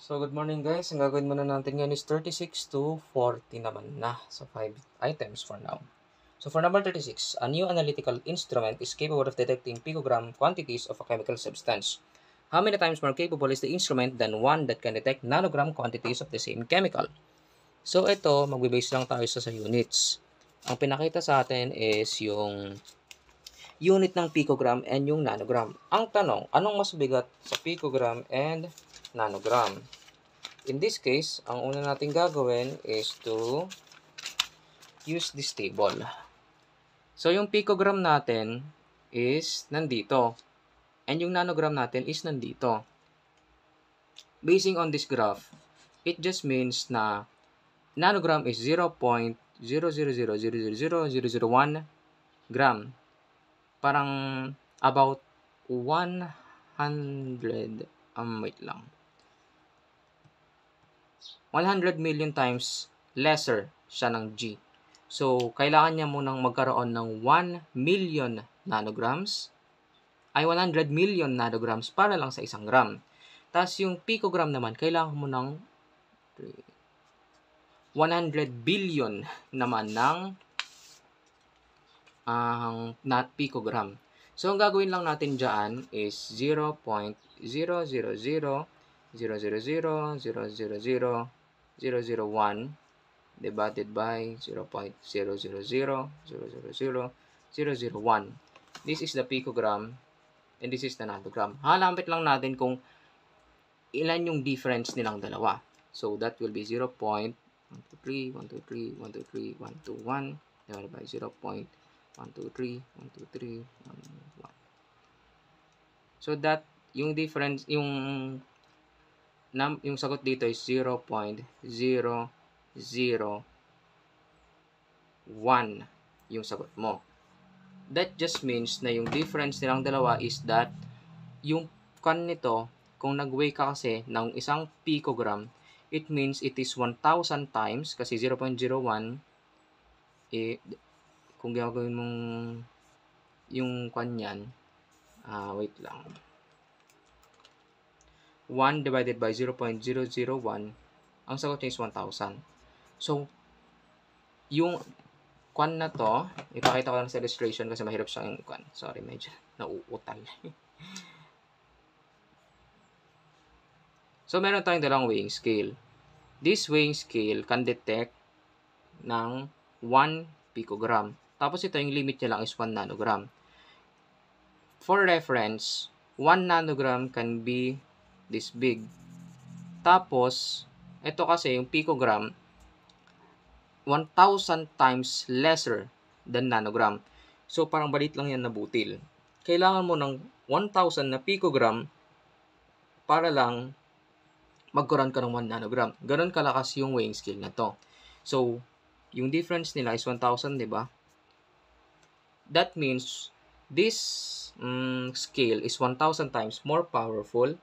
So, good morning guys. Ang gagawin muna natin ngayon is 36 to 40 naman na. So, 5 items for now. So, for number 36, a new analytical instrument is capable of detecting picogram quantities of a chemical substance. How many times more capable is the instrument than one that can detect nanogram quantities of the same chemical? So, ito, magbe-base lang tayo sa units. Ang pinakita sa atin is yung unit ng picogram and yung nanogram. Ang tanong, anong mas bigat sa picogram and nanogram? In this case, ang una natin gagawin is to use this table. So, yung picogram natin is nandito. And yung nanogram natin is nandito. Basing on this graph, it just means na nanogram is 0.000000001 gram. Parang about 100, wait lang. 100 million times lesser siya ng G. So, kailangan niya munang magkaroon ng 1 million nanograms, ay 100 million nanograms para lang sa isang gram. Tapos yung picogram naman, kailangan mo ng 100 billion naman ng picogram. So, ang gagawin lang natin dyan is 0.0000000000001 divided by 0.000000001. This is the picogram and this is the nanogram. Hanapin lang natin kung ilan yung difference nilang dalawa. So, that will be 0.123, 123, 123, 121 divided by 0.123, 123, 121. So, that, yung difference, yung sagot dito is 0.001 yung sagot mo. That just means na yung difference nilang dalawa is that yung kan nito, kung nag-weigh ka kasi ng isang picogram, it means it is 1,000 times kasi 0.01 kung gagawin mong yung kanyan, wait lang. 1 divided by 0.001, ang sagot niya is 1,000. So, yung kwan na to, ipakita ko lang sa illustration kasi mahirap siyang kwan. Sorry, medyo nauutal. So, meron tayong dalawang weighing scale. This weighing scale can detect ng 1 picogram. Tapos ito, yung limit niya lang is 1 nanogram. For reference, 1 nanogram can be this big. Tapos, ito kasi, yung picogram, 1,000 times lesser than nanogram. So, parang balit lang yan na butil. Kailangan mo ng 1,000 na picogram para lang magkaroon ka ng 1 nanogram. Ganon kalakas yung weighing scale na to. So, yung difference nila is 1,000, di ba? That means, this scale is 1,000 times more powerful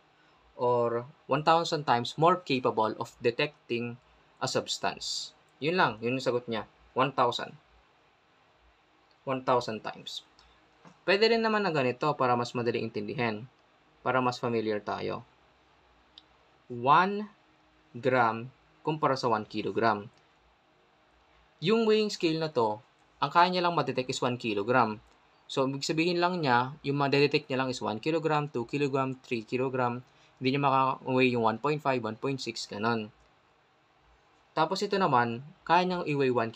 or 1,000 times more capable of detecting a substance. Yun lang, yun yung sagot niya. 1,000. 1,000 times. Pwede rin naman na ganito para mas madaling intindihan. Para mas familiar tayo. 1 gram kumpara sa 1 kilogram. Yung weighing scale na to, ang kaya niya lang madetect is 1 kilogram. So, ibig sabihin lang niya, yung madetect niya lang is 1 kilogram, 2 kilogram, 3 kilogram. Hindi niya maka-weigh yung 1.5, 1.6, ganon. Tapos ito naman, kaya niyang i-weigh 1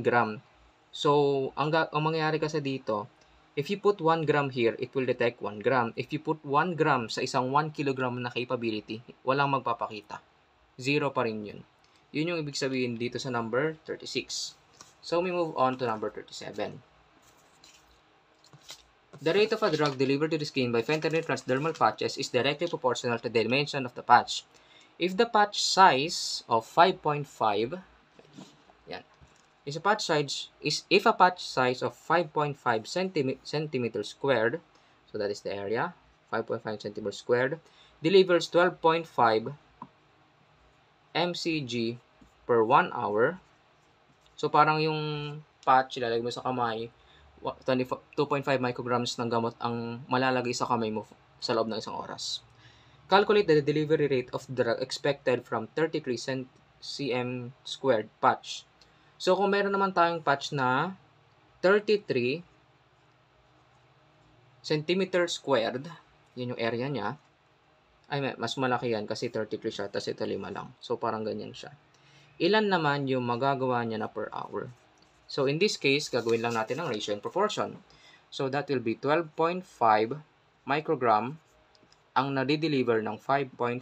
gram. So, ang mangyayari kasi dito, if you put 1 gram here, it will detect 1 gram. If you put 1 gram sa isang 1 kilogram na capability, walang magpapakita. 0 pa rin yun. Yun yung ibig sabihin dito sa number 36. So, we move on to number 37. The rate of a drug delivered to the skin by fentanyl transdermal patches is directly proportional to the dimension of the patch. If the patch size of 5.5, yan, if a patch size of 5.5 centimeters squared, so that is the area, 5.5 centimeters squared, delivers 12.5 mcg per 1 hour. So, parang yung patch, ilalagay mo sa kamay, 2.5 micrograms ng gamot ang malalagay sa kamay mo sa loob ng isang oras. Calculate the delivery rate of drug expected from 33 cm squared patch. So, kung meron naman tayong patch na 33 cm squared, yun yung area niya. Ay, mas malaki yan kasi 33 siya, tapos ito 5 lang. So, parang ganyan siya. Ilan naman yung magagawa niya na per hour? So, in this case, gagawin lang natin ang ratio and proportion. So, that will be 12.5 microgram ang nadi-deliver ng 5.5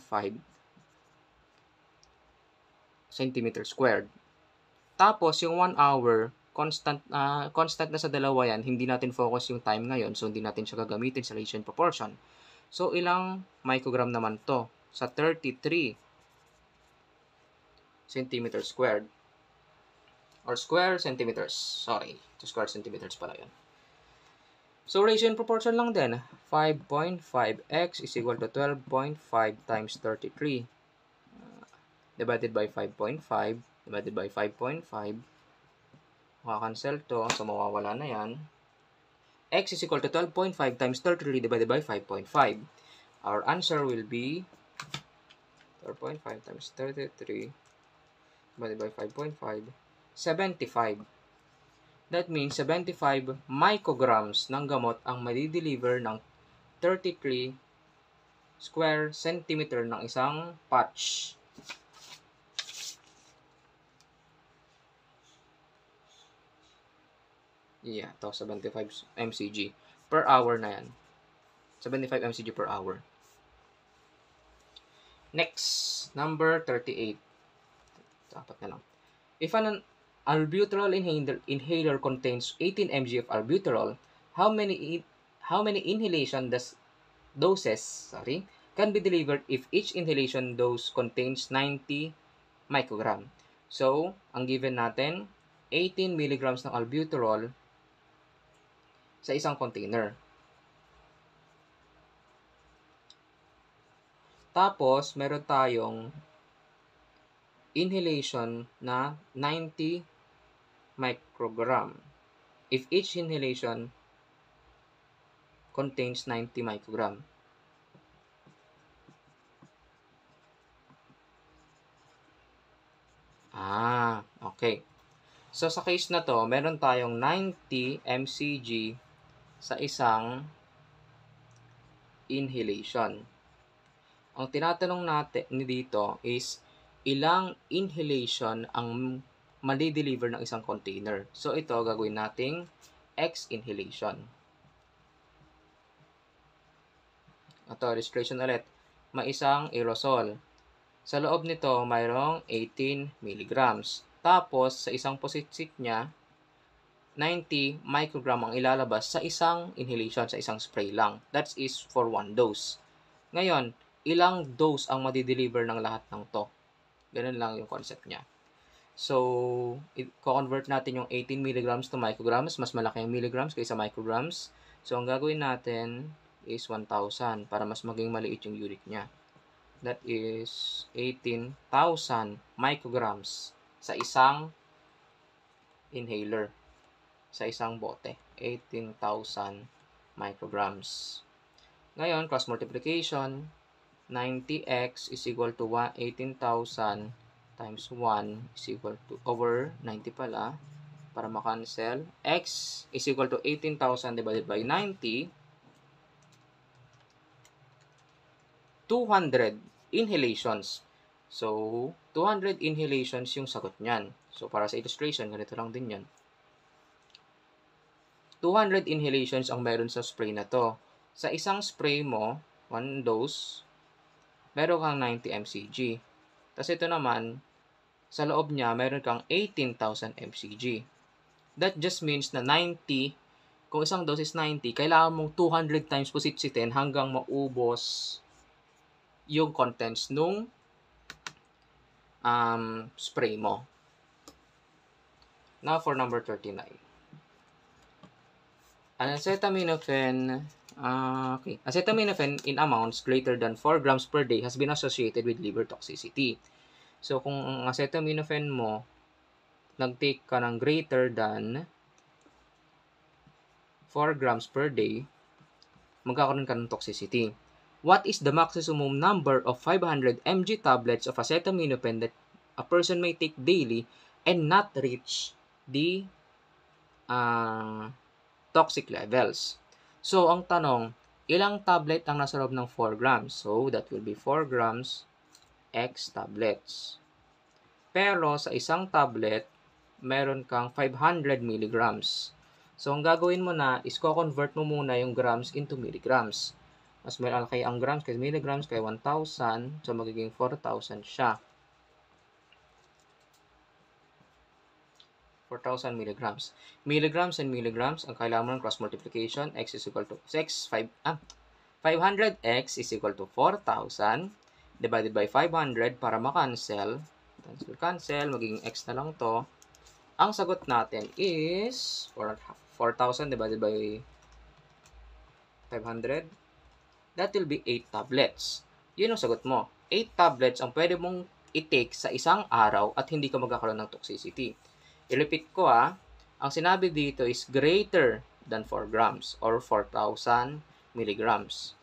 cm squared. Tapos, yung 1 hour, constant na sa dalawa yan, hindi natin focus yung time ngayon, so hindi natin siya gagamitin sa ratio and proportion. So, ilang microgram naman to sa 33 cm squared? Or square centimeters. Sorry, to square centimeters pala yun. So, ratio and proportion lang din. 5.5x is equal to 12.5 times 33. Divided by 5.5. Divided by 5.5. Makakancel to. So, mawawala na yan. X is equal to 12.5 times 33 divided by 5.5. Our answer will be 12.5 times 33 divided by 5.5. 75. That means 75 micrograms ng gamot ang madi-deliver ng 33 square centimeter ng isang patch. Yeah, to 75 mcg per hour na yan. 75 mcg per hour. Next, number 38. Dapat na lang. If an albuterol inhaler contains 18 mg of albuterol, how many inhalation doses can be delivered if each inhalation dose contains 90 microgram? So, ang given natin, 18 milligrams ng albuterol sa isang container. Tapos, meron tayong inhalation na 90 microgram. If each inhalation contains 90 microgram. Okay. So, sa case na to, meron tayong 90 mcg sa isang inhalation. Ang tinatanong natin dito is, ilang inhalation ang mali-deliver ng isang container. So, ito, gagawin nating X inhalation. Ito, illustration ulit. May isang aerosol. Sa loob nito, mayroong 18 milligrams. Tapos, sa isang positsik niya, 90 microgram ang ilalabas sa isang inhalation, sa isang spray lang. That is for one dose. Ngayon, ilang dose ang madi-deliver ng lahat ng to? Ganun lang yung concept niya. So, i-convert natin yung 18 milligrams to micrograms. Mas malaki yung milligrams kaysa micrograms. So, ang gagawin natin is 1,000 para mas maging maliit yung unit niya. That is 18,000 micrograms sa isang inhaler. Sa isang bote. 18,000 micrograms. Ngayon, cross multiplication. 90x is equal to 18,000 times 1 is equal to over 90 pala para makancel. X is equal to 18,000 divided by 90. 200 inhalations. So, 200 inhalations yung sagot niyan. So, para sa illustration, ganito lang din yan. 200 inhalations ang meron sa spray na to. Sa isang spray mo, one dose, meron kang 90 mcg. Tapos ito naman, sa loob niya, meron kang 18,000 mcg. That just means na 90, kung isang dose is 90, kailangan mong 200 times pusitsitin hanggang maubos yung contents nung spray mo. Now for number 39. Acetaminophen Acetaminophen in amounts greater than 4 grams per day has been associated with liver toxicity. So, kung ang acetaminophen mo, nag-take ka ng greater than 4 grams per day, magkakaroon ka ng toxicity. What is the maximum number of 500 mg tablets of acetaminophen that a person may take daily and not reach the toxic levels? So, ang tanong, ilang tablet ang nasa loob ng 4 grams? So, that will be 4 grams X tablets. Pero, sa isang tablet, meron kang 500 milligrams. So, ang gagawin mo na is ko-convert mo muna yung grams into milligrams. Mas malaki ang grams kaysa milligrams kaya 1,000. So, magiging 4,000 siya. 4,000 milligrams. Milligrams and milligrams, ang kailangan mo ng cross multiplication, x is equal to 500x is equal to 4,000 divided by 500 para makancel. Cancel, magiging x na lang to. Ang sagot natin is 4,000 divided by 500. That will be 8 tablets. Yun ang sagot mo. 8 tablets ang pwede mong i-take sa isang araw at hindi ka magkakaroon ng toxicity. I-repeat ko ang sinabi dito is greater than 4 grams or 4,000 milligrams.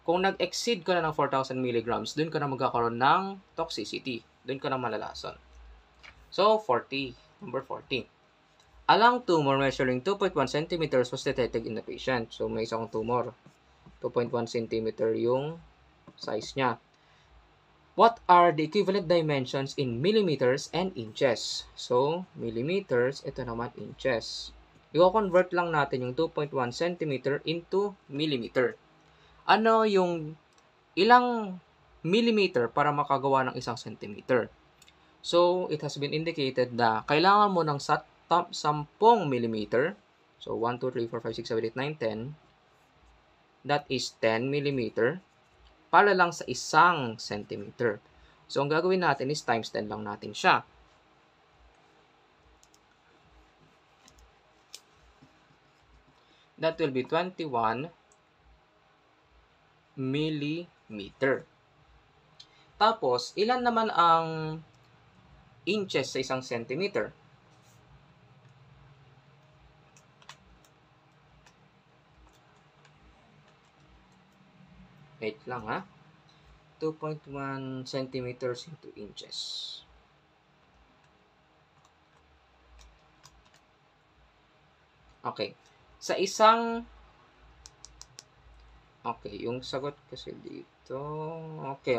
Kung nag-exceed ka na ng 4,000 milligrams, dun ka na magkakaroon ng toxicity. Dun ka na malalason. So, number 40. A lung tumor measuring 2.1 centimeters was detected in the patient. So, may isang tumor. 2.1 cm yung size niya. What are the equivalent dimensions in millimeters and inches? So, millimeters, ito naman inches. I-convert lang natin yung 2.1 cm into millimeter. Ano yung ilang millimeter para makagawa ng isang centimeter? So, it has been indicated na kailangan mo ng 10 millimeter. So, 1, 2, 3, 4, 5, 6, 7, 8, 9, 10. That is 10 millimeter para lang sa isang centimeter. So, ang gagawin natin is times 10 lang natin siya. That will be 21 millimeter. Tapos, ilan naman ang inches sa isang centimeter? Wait lang 2.1 centimeters into inches. Okay. Sa isang yung sagot kasi dito. Okay.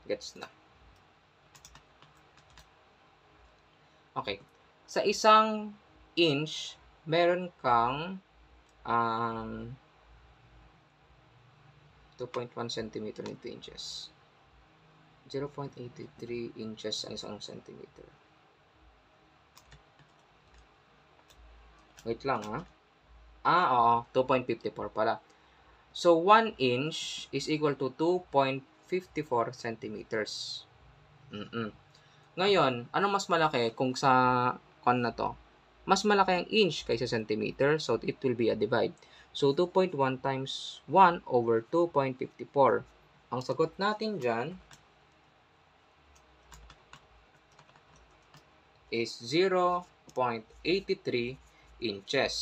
Gets na. Okay. Sa isang inch, meron kang 2.1 cm into inches. 0.83 inches ang isang centimeter. Wait lang oo, 2.54 pala. So, 1 inch is equal to 2.54 centimeters. Ngayon, anong mas malaki kung sa na to? Mas malaki ang inch kaysa centimeter, so it will be a divide. So, 2.1 times 1 over 2.54. Ang sagot natin dyan is 0.83 inches.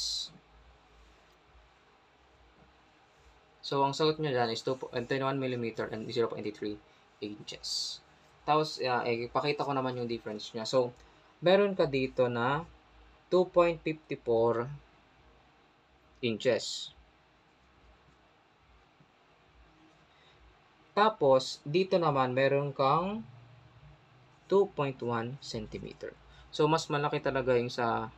So, ang sagot nyo dyan is 21 mm and 0.83 inches. Tapos, ipakita ko naman yung difference niya. So, meron ka dito na 2.54 inches. Tapos, dito naman, meron kang 2.1 centimeter. So, mas malaki talaga yung sa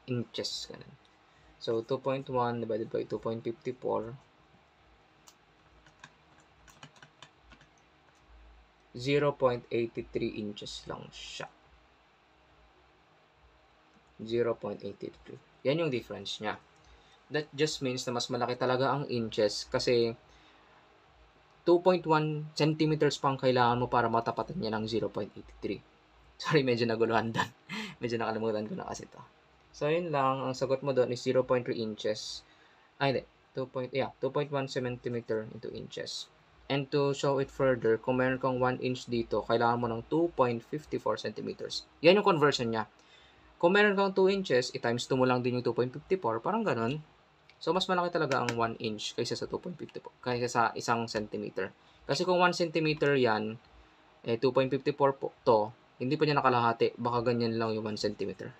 inches. Ganun. So, 2.1 divided by 2.54. 0.83 inches lang siya. 0.83. Yan yung difference niya. That just means na mas malaki talaga ang inches kasi 2.1 centimeters pang kailangan mo para matapatan niya ng 0.83. Sorry, medyo naguluhan doon. Medyo nakalimutan ko na kasi ito. So, yun lang. Ang sagot mo doon is 0.3 inches. 2.1 centimeter into inches. And to show it further, kung meron kang 1 inch dito, kailangan mo ng 2.54 centimeters. Yan yung conversion niya. Kung meron kang 2 inches, i-times 2 mo lang din yung 2.54, parang ganun. So, mas malaki talaga ang 1 inch kaysa sa 2.50 po, kaysa sa 1 centimeter. Kasi kung 1 centimeter yan, 2.54 po to, hindi pa niya nakalahati, baka ganyan lang yung 1 centimeter.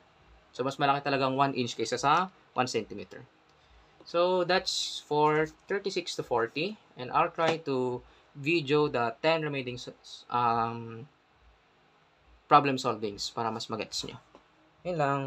So, mas malaki talagang 1 inch kaysa sa 1 centimeter. So, that's for 36 to 40. And I'll try to video the 10 remaining problem solvings para mas magets nyo. Yun lang.